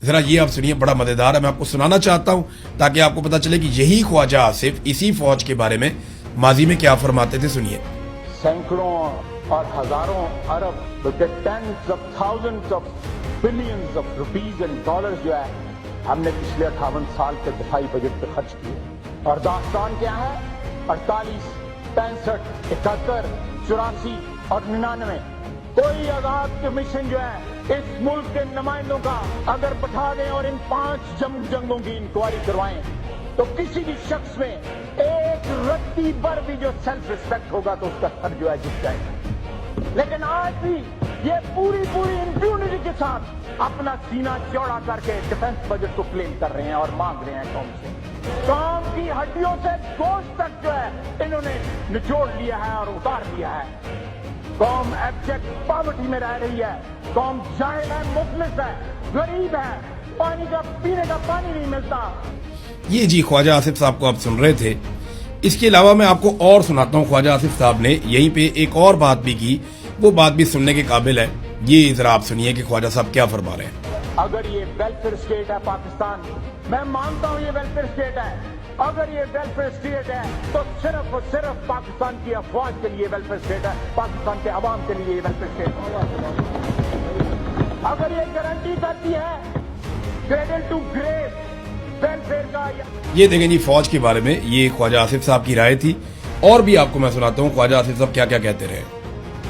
ذرا یہ آپ سنیے, بڑا مزیدار ہے, میں آپ کو سنانا چاہتا ہوں تاکہ آپ کو پتا چلے کہ یہی خواجہ آصف اسی فوج کے بارے میں ماضی میں کیا فرماتے تھے. سنیے. سینکڑوں اور ہزاروں ارب tens of thousands of billions of rupees and dollars جو ہے ہم نے پچھلے 58 سال کے دفاعی بجٹ پہ خرچ کیے. اور داستان کیا ہے؟ 48, 65, 71, 84 اور 99 کوئی آزاد کمیشن جو ہے اس ملک کے نمائندوں کا اگر بٹھا دیں اور ان 5 جنگوں کی انکوائری کروائیں تو کسی بھی شخص میں ایک رتی بر بھی جو سیلف ریسپیکٹ ہوگا تو اس کا سر جو ہے جھک جائے گا. لیکن آج بھی یہ پوری امپیونٹی کے ساتھ اپنا سینہ چوڑا کر کے ڈیفنس بجٹ کو کلیم کر رہے ہیں اور مانگ رہے ہیں قوم سے. قوم کی ہڈیوں سے گوشت تک جو ہے انہوں نے نچوڑ لیا ہے اور اتار دیا ہے. قوم ایبجیکٹ پاورٹی میں رہ رہی ہے. قوم جاہل ہے, مفلس ہے, غریب ہے, پانی کا پینے کا پانی نہیں ملتا. یہ جی خواجہ آصف صاحب کو آپ سن رہے تھے. اس کے علاوہ میں آپ کو اور سناتا ہوں. خواجہ آصف صاحب نے یہیں پہ ایک اور بات بھی کی, وہ بات بھی سننے کے قابل ہے. یہ ذرا آپ سنیے کہ خواجہ صاحب کیا فرما رہے ہیں. اگر یہ ویلفیئر اسٹیٹ ہے پاکستان, میں مانتا ہوں یہ ویلفیئر اسٹیٹ ہے. اگر یہ ویلفیئر اسٹیٹ ہے تو صرف اور صرف پاکستان کی افواج کے لیے ویلفیئر اسٹیٹ ہے, پاکستان کے عوام کے لیے یہ ویلفیئر اسٹیٹ ہے. اگر یہ گارنٹی کرتی ہے کریڈل ٹو گریو ویلفیئر کا. یہ دیکھیں جی فوج کے بارے میں یہ خواجہ آصف صاحب کی رائے تھی. اور بھی آپ کو میں سناتا ہوں خواجہ آصف صاحب کیا کیا کہتے رہے.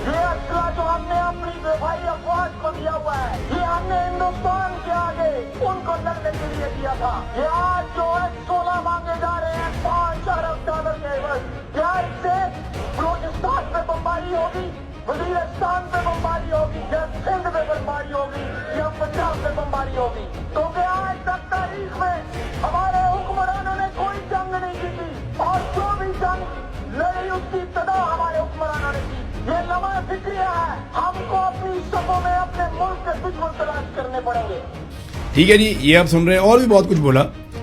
یہ اصلہ جو ہم نے اپنی دفاعی افواج کو دیا ہوا ہے یہ ہم نے ہندوستان کے آگے ان کو لڑنے کے لیے دیا تھا. یہ آج جو F-16 مانگے جا رہے ہیں 5 ارب ڈالر کے عوض, کیا اس سے بلوچستان پہ بمباری ہوگی, وزیرستان پہ بمباری ہوگی, یا سندھ پہ بمباری ہوگی, یا پنجاب پہ بمباری ہوگی؟ کیونکہ آج تک تاریخ میں ہمارے حکمرانوں نے کوئی جنگ نہیں کی تھی, اور جو بھی جنگ لڑی اس کی ابتدا ہمارے حکمرانوں نے کی. یہ لمحہ فکریہ ہے, ہم کو اپنی صفوں میں اپنے ملک کے دشمن تلاش کرنے پڑیں گے. ٹھیک ہے جی, یہ آپ سن رہے ہیں. اور بھی بہت کچھ بولا,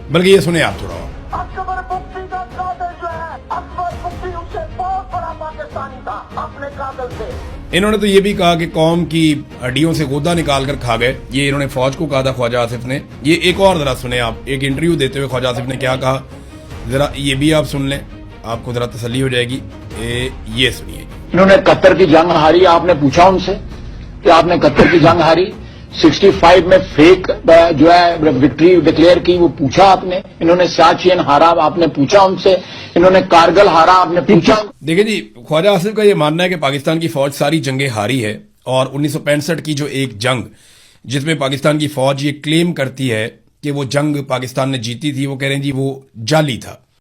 بلکہ یہ سنیں آپ تھوڑا. اکبر بگٹی کا قاتل جو ہے, اکبر بگٹی اس سے بہت بڑا پاکستانی تھا اپنے قاتل سے. انہوں نے تو یہ بھی کہا کہ قوم کی ہڈیوں سے غدہ نکال کر کھا گئے. یہ انہوں نے فوج کو کہا تھا خواجہ آصف نے. یہ ایک اور ذرا سنیں آپ, ایک انٹرویو دیتے ہوئے خواجہ آصف نے کیا کہا, ذرا یہ بھی آپ سن لیں, آپ کو ذرا تسلی ہو جائے گی. یہ سنیے. انہوں نے قطر کی جنگ ہاری, آپ نے پوچھا ان سے کہ آپ نے قطر کی جنگ ہاری, 65 میں فیک جو ہے وکٹری ڈکلیئر کی, وہ پوچھا آپ نے. انہوں نے سیاچین ہارا, آپ نے پوچھا ان سے. انہوں نے کارگل ہارا, آپ نے پوچھا. دیکھیں جی خواجہ آصف کا یہ ماننا ہے کہ پاکستان کی فوج ساری جنگیں ہاری ہے, اور 1965 کی جو ایک جنگ جس میں پاکستان کی فوج یہ کلیم کرتی ہے کہ وہ جنگ پاکستان نے جیتی تھی, وہ کہہ رہے ہیں جی وہ جعلی تھا.